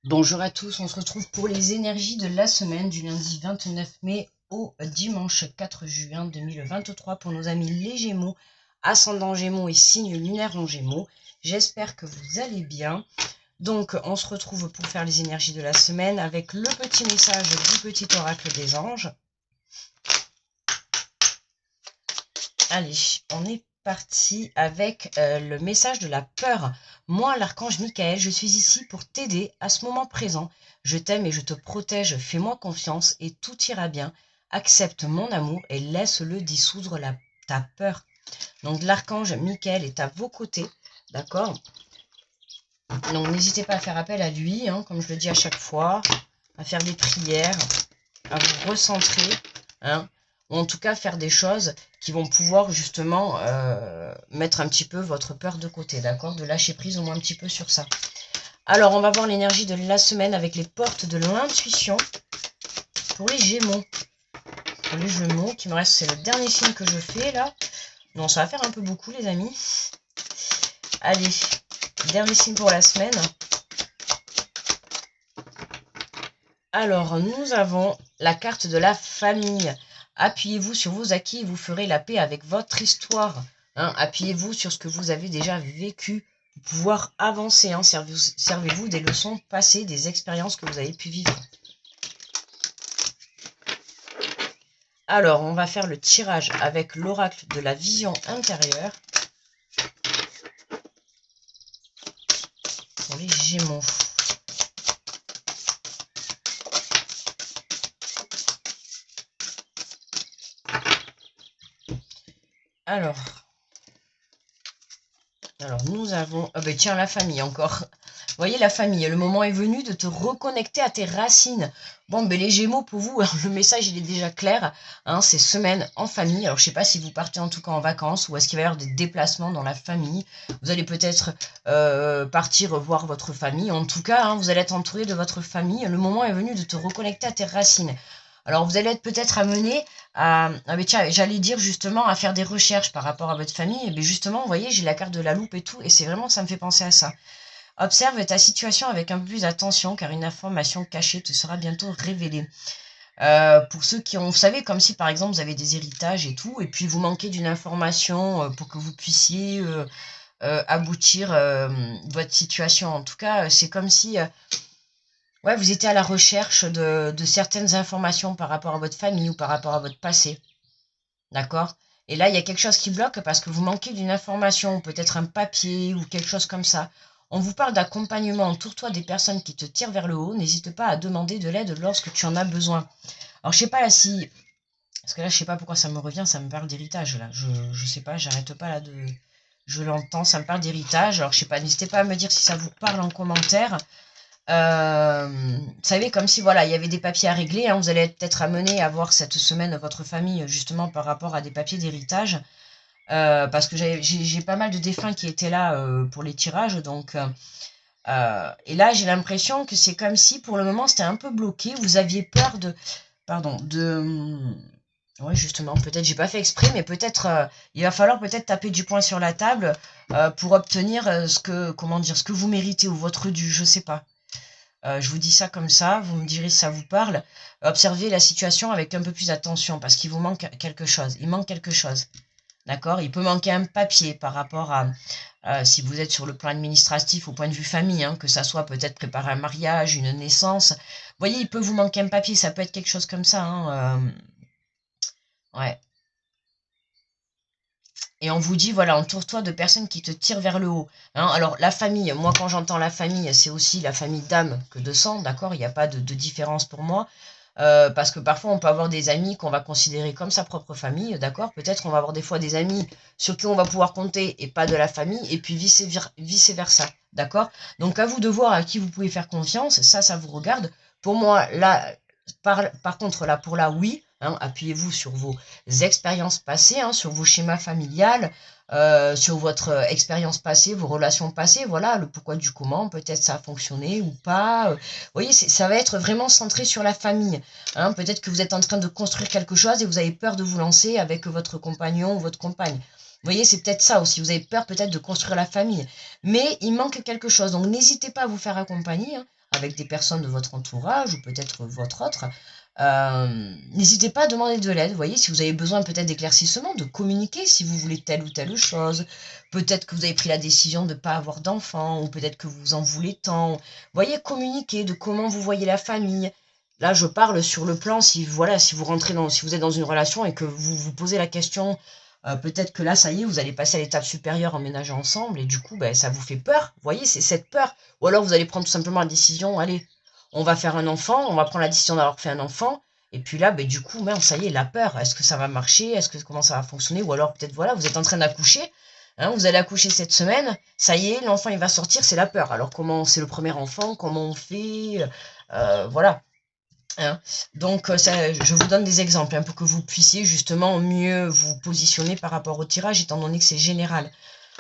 Bonjour à tous, on se retrouve pour les énergies de la semaine du lundi 29 mai au dimanche 4 juin 2023 pour nos amis les Gémeaux, ascendant Gémeaux et signe lunaire en Gémeaux. J'espère que vous allez bien. Donc on se retrouve pour faire les énergies de la semaine avec le petit message du petit oracle des anges. Allez, on est parti avec le message de la peur. Moi, l'archange Michael, je suis ici pour t'aider à ce moment présent. Je t'aime et je te protège, fais-moi confiance et tout ira bien. Accepte mon amour et laisse-le dissoudre ta peur. Donc l'archange Michael est à vos côtés, d'accord? Donc n'hésitez pas à faire appel à lui, hein, comme je le dis à chaque fois, à faire des prières, à vous recentrer, hein, ou en tout cas faire des choses qui vont pouvoir justement mettre un petit peu votre peur de côté, d'accord? De lâcher prise au moins un petit peu sur ça. Alors, on va voir l'énergie de la semaine avec les portes de l'intuition pour les Gémeaux. Pour les Gémeaux, qui me reste, c'est le dernier signe que je fais là. Non, ça va faire un peu beaucoup, les amis. Allez, dernier signe pour la semaine. Alors, nous avons la carte de la famille. Appuyez-vous sur vos acquis et vous ferez la paix avec votre histoire. Hein, appuyez-vous sur ce que vous avez déjà vécu pour pouvoir avancer. Hein. Servez-vous des leçons passées, des expériences que vous avez pu vivre. Alors, on va faire le tirage avec l'oracle de la vision intérieure pour les Gémeaux. Alors nous avons... Ah ben tiens, la famille encore. Vous voyez, la famille, le moment est venu de te reconnecter à tes racines. Bon, ben les Gémeaux, pour vous, le message, il est déjà clair. Hein, c'est semaine en famille. Alors, je sais pas si vous partez en tout cas en vacances ou est-ce qu'il va y avoir des déplacements dans la famille. Vous allez peut-être partir voir votre famille. En tout cas, hein, vous allez être entouré de votre famille. Le moment est venu de te reconnecter à tes racines. Alors, vous allez être peut-être amené mais tiens, j'allais dire justement à faire des recherches par rapport à votre famille. Et bien justement, vous voyez, j'ai la carte de la loupe et tout, et c'est vraiment, ça me fait penser à ça. Observe ta situation avec un peu plus d'attention, car une information cachée te sera bientôt révélée. Pour ceux qui ont, vous savez, comme si par exemple vous avez des héritages et tout, et puis vous manquez d'une information pour que vous puissiez aboutir votre situation. En tout cas, c'est comme si ouais, vous étiez à la recherche de certaines informations par rapport à votre famille ou par rapport à votre passé. D'accord? Et là, il y a quelque chose qui bloque parce que vous manquez d'une information, peut-être un papier ou quelque chose comme ça. On vous parle d'accompagnement. Entoure-toi des personnes qui te tirent vers le haut. N'hésite pas à demander de l'aide lorsque tu en as besoin. Alors, je sais pas là si... Parce que là, je sais pas pourquoi ça me revient, ça me parle d'héritage, là. Je sais pas, j'arrête pas là de... Je l'entends, ça me parle d'héritage. Alors, je sais pas, n'hésitez pas à me dire si ça vous parle en commentaire. Vous savez, comme si voilà, il y avait des papiers à régler, hein, vous allez être peut-être amené à voir cette semaine votre famille justement par rapport à des papiers d'héritage, parce que j'ai pas mal de défunts qui étaient là pour les tirages, donc et là j'ai l'impression que c'est comme si pour le moment c'était un peu bloqué, vous aviez peur de, pardon, ouais justement, peut-être j'ai pas fait exprès, mais peut-être il va falloir peut-être taper du poing sur la table pour obtenir ce que, comment dire, ce que vous méritez ou votre dû, je sais pas. Je vous dis ça comme ça, vous me direz si ça vous parle. Observez la situation avec un peu plus d'attention parce qu'il vous manque quelque chose. Il manque quelque chose. D'accord? Il peut manquer un papier par rapport à si vous êtes sur le plan administratif au point de vue famille, hein, que ça soit peut-être préparer un mariage, une naissance. Vous voyez, il peut vous manquer un papier, ça peut être quelque chose comme ça. Hein, ouais. Et on vous dit, voilà, entoure-toi de personnes qui te tirent vers le haut. Hein. Alors, la famille, moi, quand j'entends la famille, c'est aussi la famille d'âme que de sang, d'accord? Il n'y a pas de différence pour moi. Parce que parfois, on peut avoir des amis qu'on va considérer comme sa propre famille, d'accord? Peut-être on va avoir des fois des amis sur qui on va pouvoir compter et pas de la famille, et puis vice-versa, d'accord? Donc, à vous de voir à qui vous pouvez faire confiance, ça vous regarde. Pour moi, là, par contre, là, pour là, oui, hein, appuyez-vous sur vos expériences passées, hein, sur vos schémas familiales, sur votre expérience passée, vos relations passées, voilà, le pourquoi du comment, peut-être ça a fonctionné ou pas. Vous voyez, ça va être vraiment centré sur la famille. Hein. Peut-être que vous êtes en train de construire quelque chose et vous avez peur de vous lancer avec votre compagnon ou votre compagne. Vous voyez, c'est peut-être ça aussi. Vous avez peur peut-être de construire la famille. Mais il manque quelque chose. Donc, n'hésitez pas à vous faire accompagner. Hein. avec des personnes de votre entourage ou peut-être votre autre, n'hésitez pas à demander de l'aide. Vous voyez, si vous avez besoin peut-être d'éclaircissement, de communiquer si vous voulez telle ou telle chose. Peut-être que vous avez pris la décision de ne pas avoir d'enfant, ou peut-être que vous en voulez tant. Vous voyez, communiquer de comment vous voyez la famille. Là, je parle sur le plan, si voilà, si vous rentrez dans, si vous êtes dans une relation et que vous vous posez la question, peut-être que là, ça y est, vous allez passer à l'étape supérieure, emménager ensemble, et du coup, ben, ça vous fait peur. Vous voyez, c'est cette peur. Ou alors, vous allez prendre tout simplement la décision, allez, on va faire un enfant, on va prendre la décision d'avoir fait un enfant, et puis là, ben, du coup, ben, ça y est, la peur. Est-ce que ça va marcher? Est-ce que comment ça va fonctionner? Ou alors, peut-être, voilà, vous êtes en train d'accoucher, hein, vous allez accoucher cette semaine, ça y est, l'enfant, il va sortir, c'est la peur. Alors, comment c'est le premier enfant? Comment on fait? Voilà. Hein. Donc, je vous donne des exemples, pour que vous puissiez justement mieux vous positionner par rapport au tirage, étant donné que c'est général.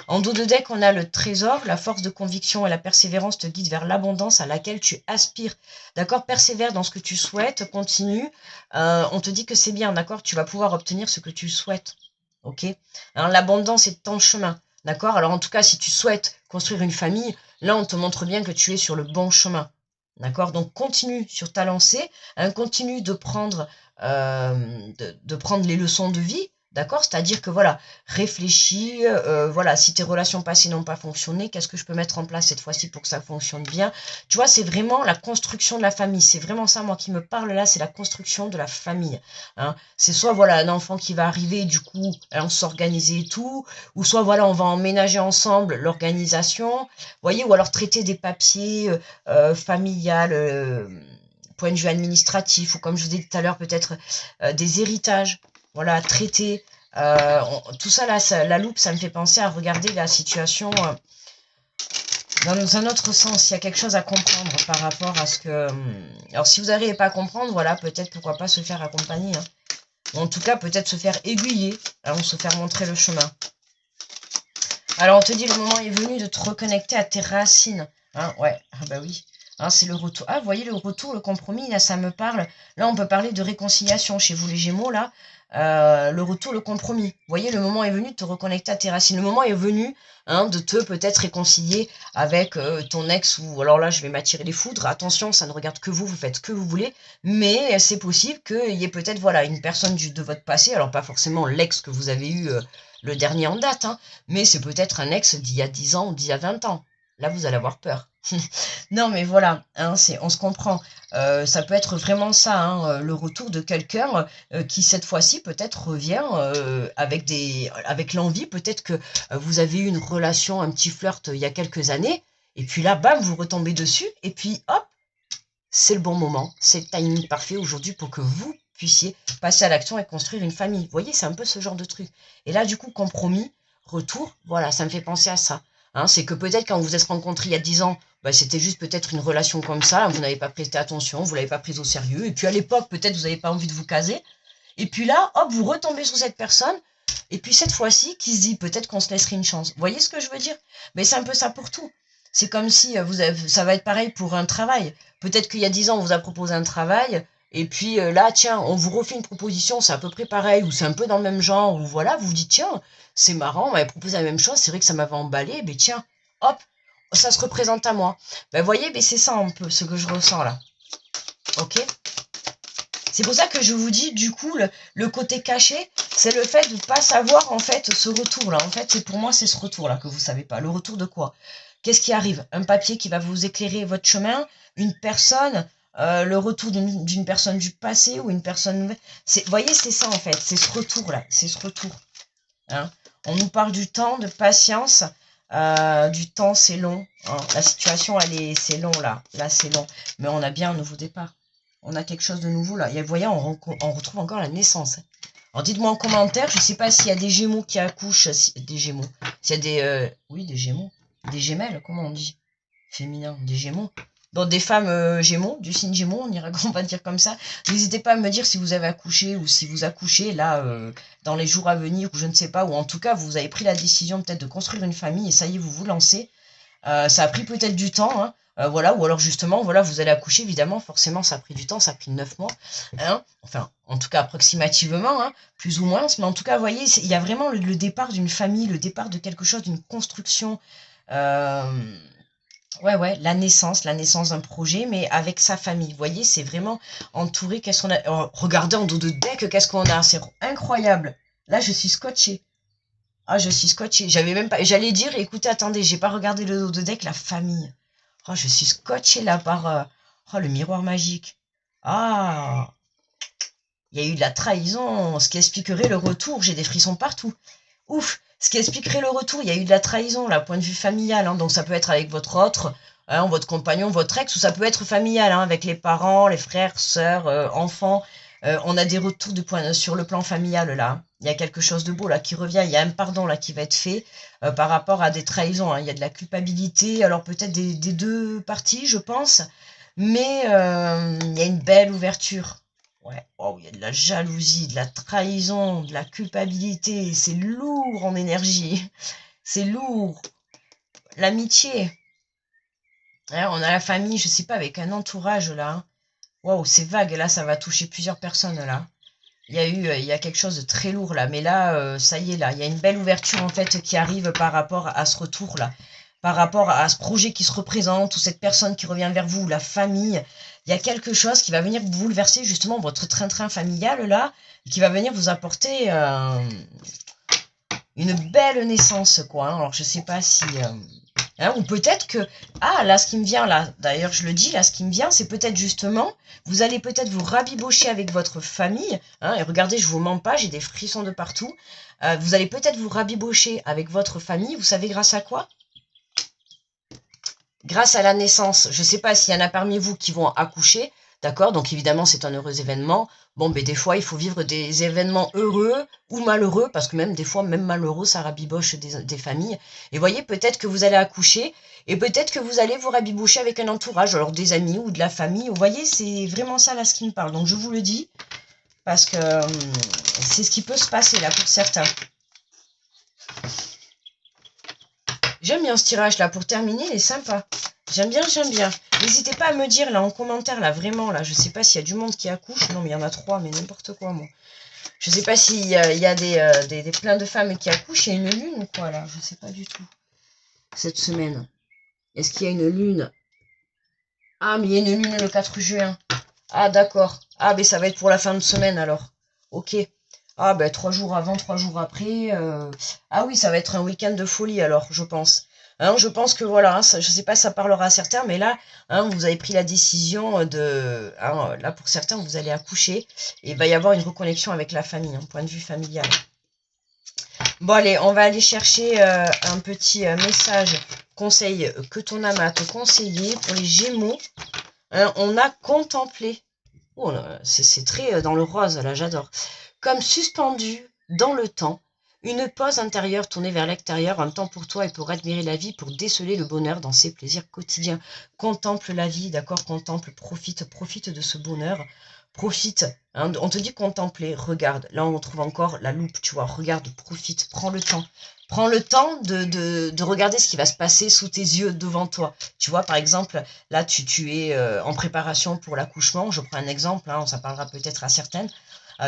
En dos de deck, on a le trésor, la force de conviction et la persévérance te guident vers l'abondance à laquelle tu aspires. D'accord? Persévère dans ce que tu souhaites, continue. On te dit que c'est bien, d'accord? Tu vas pouvoir obtenir ce que tu souhaites. Ok? Hein, l'abondance est ton chemin. D'accord? Alors en tout cas, si tu souhaites construire une famille, là on te montre bien que tu es sur le bon chemin. D'accord? Donc continue sur ta lancée, hein, continue de prendre, de prendre les leçons de vie. D'accord? C'est-à-dire que voilà, réfléchis, voilà, si tes relations passées n'ont pas fonctionné, qu'est-ce que je peux mettre en place cette fois-ci pour que ça fonctionne bien? Tu vois, c'est vraiment la construction de la famille. C'est vraiment ça, moi, qui me parle là, c'est la construction de la famille. Hein. C'est soit, voilà, un enfant qui va arriver, du coup, on s'organiser et tout, ou soit, voilà, on va emménager ensemble l'organisation, vous voyez, ou alors traiter des papiers familiales, point de vue administratif, ou comme je vous disais tout à l'heure, peut-être des héritages. Voilà, traiter. Tout ça, là, la loupe, ça me fait penser à regarder la situation dans un autre sens. Il y a quelque chose à comprendre par rapport à ce que... alors, si vous n'arrivez pas à comprendre, voilà, peut-être, pourquoi pas se faire accompagner. Hein. Ou en tout cas, peut-être se faire aiguiller, hein, ou se faire montrer le chemin. Alors, on te dit, le moment est venu de te reconnecter à tes racines. Hein, ouais, ah bah oui. Hein, c'est le retour. Ah, vous voyez, le retour, le compromis, là, ça me parle. Là, on peut parler de réconciliation chez vous, les Gémeaux, là. Le retour, le compromis. Vous voyez, le moment est venu de te reconnecter à tes racines. Le moment est venu, hein, de te peut-être réconcilier avec ton ex, ou alors là, je vais m'attirer les foudres. Attention, ça ne regarde que vous faites ce que vous voulez. Mais c'est possible qu'il y ait peut-être, voilà, une personne de votre passé, alors pas forcément l'ex que vous avez eu le dernier en date, hein, mais c'est peut-être un ex d'il y a 10 ans ou d'il y a 20 ans. Là, vous allez avoir peur. Non, mais voilà, hein, on se comprend. Ça peut être vraiment ça, hein, le retour de quelqu'un qui, cette fois-ci, peut-être revient avec l'envie. Peut-être que vous avez eu une relation, un petit flirt il y a quelques années, et puis là, bam, vous retombez dessus, et puis hop, c'est le bon moment. C'est le timing parfait aujourd'hui pour que vous puissiez passer à l'action et construire une famille. Vous voyez, c'est un peu ce genre de truc. Et là, du coup, compromis, retour, voilà, ça me fait penser à ça. Hein, c'est que peut-être quand vous vous êtes rencontrés il y a 10 ans, bah, c'était juste peut-être une relation comme ça, vous n'avez pas prêté attention, vous ne l'avez pas prise au sérieux, et puis à l'époque, peut-être vous n'avez pas envie de vous caser, et puis là, hop, vous retombez sur cette personne, et puis cette fois-ci, qui se dit peut-être qu'on se laisserait une chance. Vous voyez ce que je veux dire? Mais c'est un peu ça pour tout. C'est comme si ça va être pareil pour un travail. Peut-être qu'il y a 10 ans, on vous a proposé un travail, et puis là, tiens, on vous refait une proposition, c'est à peu près pareil, ou c'est un peu dans le même genre, ou voilà, vous vous dites, tiens, c'est marrant, on m'avait proposé la même chose, c'est vrai que ça m'avait emballé, mais tiens, hop, ça se représente à moi. Ben, vous voyez, c'est ça un peu ce que je ressens là. Ok? C'est pour ça que je vous dis, du coup, le côté caché, c'est le fait de ne pas savoir, en fait, ce retour-là. En fait, c'est pour moi, c'est ce retour-là que vous ne savez pas. Le retour de quoi? Qu'est-ce qui arrive? Un papier qui va vous éclairer votre chemin, une personne, le retour d'une personne du passé ou une personne nouvelle. Vous voyez, c'est ça, en fait. C'est ce retour-là. C'est ce retour. Hein. On nous parle du temps, de patience. Du temps, c'est long. Hein. La situation, c'est long, là. Là, c'est long. Mais on a bien un nouveau départ. On a quelque chose de nouveau, là. Et vous voyez, on retrouve encore la naissance. Alors, dites-moi en commentaire, je ne sais pas s'il y a des gémeaux qui accouchent. Des gémeaux. S'il y a des... oui, des gémeaux. Des gemelles, comment on dit? Féminin, des gémeaux. Donc, des femmes gémeaux, du signe gémeaux, on va dire comme ça. N'hésitez pas à me dire si vous avez accouché ou si vous accouchez, là, dans les jours à venir, ou je ne sais pas. Ou en tout cas, vous avez pris la décision peut-être de construire une famille et ça y est, vous vous lancez. Ça a pris peut-être du temps, hein. Voilà, ou alors justement, voilà, vous allez accoucher, évidemment, forcément, ça a pris du temps, ça a pris 9 mois, hein, enfin, en tout cas, approximativement, hein, plus ou moins, mais en tout cas, vous voyez, il y a vraiment le départ d'une famille, le départ de quelque chose, d'une construction, Ouais, la naissance d'un projet, mais avec sa famille. Vous voyez, c'est vraiment entouré. Qu'est-ce qu'on a? Oh, regardez en dos de deck, qu'est-ce qu'on a? C'est incroyable. Là, je suis scotchée. Ah, je suis scotchée. J'avais même pas. J'allais dire, écoutez, attendez, j'ai pas regardé le dos de deck, la famille. Oh, je suis scotchée là par. Oh, le miroir magique. Ah, il y a eu de la trahison, ce qui expliquerait le retour. J'ai des frissons partout. Ouf, ce qui expliquerait le retour, il y a eu de la trahison, là, point de vue familial, hein, donc ça peut être avec votre autre, hein, votre compagnon, votre ex, ou ça peut être familial, hein, avec les parents, les frères, sœurs, enfants. On a des retours sur le plan familial, là. Hein. Il y a quelque chose de beau, là, qui revient, il y a un pardon, là, qui va être fait par rapport à des trahisons. Hein. Il y a de la culpabilité, alors peut-être des deux parties, je pense, mais il y a une belle ouverture. Ouais, oh, il y a de la jalousie, de la trahison, de la culpabilité. C'est lourd en énergie. C'est lourd. L'amitié. Hein, on a la famille, je sais pas, avec un entourage là. Hein. Waouh, c'est vague. Là, ça va toucher plusieurs personnes là. Il y a quelque chose de très lourd là. Mais là, ça y est là. Il y a une belle ouverture en fait qui arrive par rapport à ce retour là. Par rapport à ce projet qui se représente ou cette personne qui revient vers vous, la famille. Il y a quelque chose qui va venir bouleverser justement votre train-train familial là. Qui va venir vous apporter une belle naissance, quoi. Hein. Alors, je sais pas si... hein, ou peut-être que... Ah, là, ce qui me vient, là, d'ailleurs, je le dis, là, ce qui me vient, c'est peut-être justement, vous allez peut-être vous rabibocher avec votre famille. Hein, et regardez, je vous mens pas, j'ai des frissons de partout. Vous allez peut-être vous rabibocher avec votre famille. Vous savez grâce à quoi? Grâce à la naissance. Je ne sais pas s'il y en a parmi vous qui vont accoucher, d'accord? Donc évidemment, c'est un heureux événement. Bon, mais des fois, il faut vivre des événements heureux ou malheureux, parce que même des fois, même malheureux, ça rabiboche des familles. Et voyez, peut-être que vous allez accoucher, et peut-être que vous allez vous rabibocher avec un entourage, alors des amis ou de la famille. Vous voyez, c'est vraiment ça là ce qui me parle. Donc je vous le dis, parce que c'est ce qui peut se passer là pour certains. J'aime bien ce tirage là, pour terminer, il est sympa. J'aime bien, j'aime bien. N'hésitez pas à me dire là en commentaire, là, vraiment, là, je sais pas s'il y a du monde qui accouche. Non, mais il y en a 3, mais n'importe quoi, moi. Je sais pas s'il y a des plein de femmes qui accouchent. Il y a une lune ou quoi, là? Je sais pas du tout. Cette semaine. Est-ce qu'il y a une lune? Ah, mais il y a une lune le 4 juin. Ah, d'accord. Ah, mais ça va être pour la fin de semaine, alors. Ok. Ah, ben, 3 jours avant, 3 jours après. Ah oui, ça va être un week-end de folie, alors, je pense. Hein, je pense que voilà, hein, ça, je sais pas si ça parlera à certains, mais là, hein, vous avez pris la décision de... Hein, là, pour certains, vous allez accoucher. Et il va y avoir une reconnexion avec la famille, hein, point de vue familial. Bon, allez, on va aller chercher un petit message, conseil que ton âme a te conseillé pour les Gémeaux. Hein, on a contemplé. Oh, c'est très dans le rose, là, j'adore. Comme suspendu dans le temps, une pause intérieure tournée vers l'extérieur, un temps pour toi et pour admirer la vie, pour déceler le bonheur dans ses plaisirs quotidiens. Contemple la vie, d'accord, contemple, profite de ce bonheur, profite. Hein, on te dit contempler, regarde. Là, on trouve encore la loupe, tu vois, regarde, profite, prends le temps. Prends le temps de regarder ce qui va se passer sous tes yeux, devant toi. Tu vois, par exemple, là, tu es en préparation pour l'accouchement. Je prends un exemple, hein, ça parlera peut-être à certaines.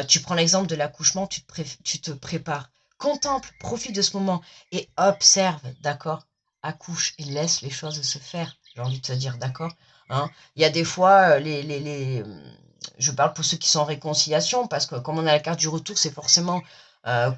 Tu prends l'exemple de l'accouchement, tu te prépares. Contemple, profite de ce moment et observe, d'accord? Accouche et laisse les choses se faire. J'ai envie de te dire, d'accord? Hein, il y a des fois, je parle pour ceux qui sont en réconciliation, parce que comme on a la carte du retour, c'est forcément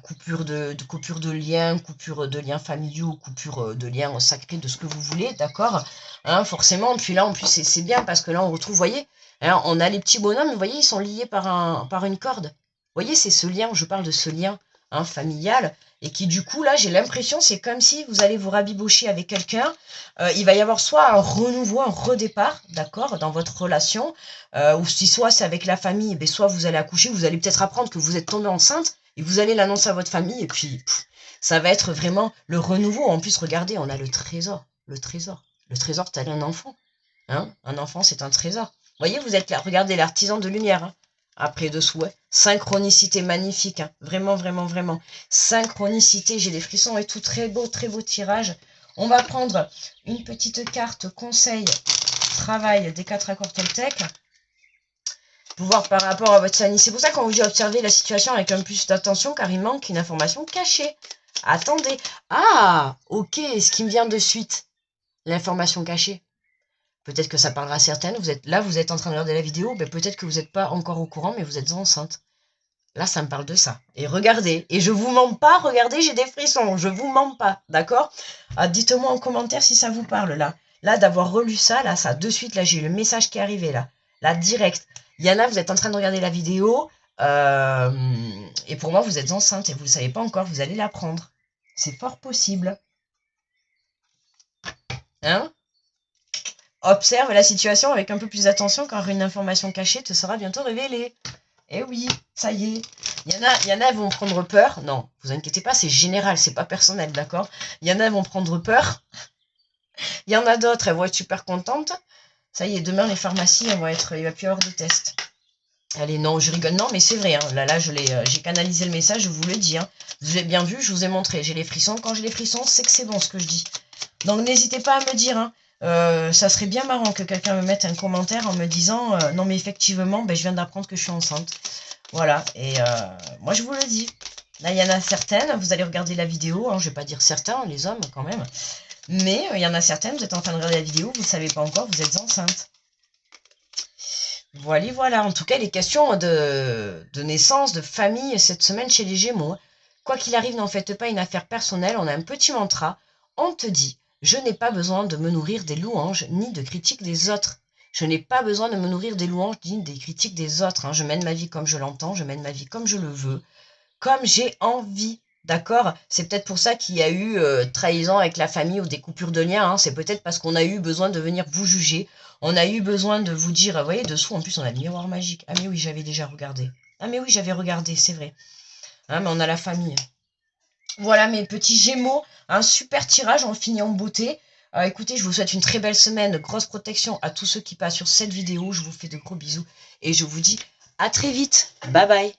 coupure de liens, coupure de liens familiaux, coupure de liens sacrés, de ce que vous voulez, d'accord? Hein, forcément, puis là, en plus, c'est bien, parce que là, on retrouve, vous voyez, hein, on a les petits bonhommes, vous voyez, ils sont liés par une corde. Vous voyez, c'est ce lien, je parle de ce lien hein, familial, et qui du coup, là, j'ai l'impression, c'est comme si vous allez vous rabibocher avec quelqu'un, il va y avoir soit un renouveau, un redépart, d'accord, dans votre relation, ou si soit c'est avec la famille, ben, soit vous allez accoucher, vous allez peut-être apprendre que vous êtes tombé enceinte, et vous allez l'annoncer à votre famille, et puis ça va être vraiment le renouveau. En plus, regardez, on a le trésor, le trésor. Le trésor, tel un enfant. Hein, un enfant, c'est un trésor. Vous voyez, vous êtes là, regardez l'artisan de lumière. Hein. Après dessous, ouais. Synchronicité magnifique. Hein. Vraiment, vraiment, vraiment. Synchronicité, j'ai des frissons et tout. Très beau tirage. On va prendre une petite carte conseil, travail des 4 accords Toltec. Pouvoir par rapport à votre sanité. C'est pour ça qu'on vous dit observer la situation avec un plus d'attention car il manque une information cachée. Attendez. Ah, ok, ce qui me vient de suite. l'information cachée. Peut-être que ça parlera à certaines. Vous êtes en train de regarder la vidéo. Ben, peut-être que vous n'êtes pas encore au courant, mais vous êtes enceinte. Là, ça me parle de ça. Et regardez. Et je vous mens pas. Regardez, j'ai des frissons. Je vous mens pas. D'accord? Dites-moi en commentaire si ça vous parle, là. Là, d'avoir relu ça, là, ça, de suite, là, j'ai eu le message qui est arrivé, là. Là, direct. Yana, vous êtes en train de regarder la vidéo. Et pour moi, vous êtes enceinte et vous ne le savez pas encore. Vous allez l'apprendre. C'est fort possible. Hein? Observe la situation avec un peu plus d'attention car une information cachée te sera bientôt révélée. Eh oui, ça y est. Il y en a, elles vont prendre peur. Non, vous inquiétez pas, c'est général, c'est pas personnel, d'accord? Il y en a, elles vont prendre peur. Il y en a d'autres, elles vont être super contentes. Ça y est, demain, les pharmacies, il va plus y avoir de tests. Allez, non, je rigole. Non, mais c'est vrai. Hein. Là, j'ai canalisé le message, je vous le dis. Hein. Vous l'avez bien vu, je vous ai montré. J'ai les frissons. Quand j'ai les frissons, c'est que c'est bon ce que je dis. Donc, n'hésitez pas à me dire. Hein. Ça serait bien marrant que quelqu'un me mette un commentaire en me disant non, mais effectivement, ben, je viens d'apprendre que je suis enceinte. Voilà. Et moi, je vous le dis. Là, il y en a certaines. Vous allez regarder la vidéo. Hein, je ne vais pas dire certains, les hommes quand même. Mais il y en a certaines. Vous êtes en train de regarder la vidéo. Vous ne savez pas encore. Vous êtes enceinte. Voilà, voilà. En tout cas, les questions de naissance, de famille cette semaine chez les Gémeaux. Quoi qu'il arrive, n'en faites pas une affaire personnelle. On a un petit mantra. On te dit, je n'ai pas besoin de me nourrir des louanges ni de critiques des autres. Je n'ai pas besoin de me nourrir des louanges ni des critiques des autres. Hein. Je mène ma vie comme je l'entends. Je mène ma vie comme je le veux. Comme j'ai envie. D'accord? C'est peut-être pour ça qu'il y a eu trahison avec la famille ou des coupures de liens. Hein. C'est peut-être parce qu'on a eu besoin de venir vous juger. On a eu besoin de vous dire, vous voyez, dessous, en plus, on a le miroir magique. Ah mais oui, j'avais déjà regardé. Ah mais oui, j'avais regardé, c'est vrai. Hein, mais on a la famille. Voilà mes petits Gémeaux. Un super tirage, on finit en beauté. Écoutez, je vous souhaite une très belle semaine. Grosse protection à tous ceux qui passent sur cette vidéo. Je vous fais de gros bisous. Et je vous dis à très vite. Bye bye.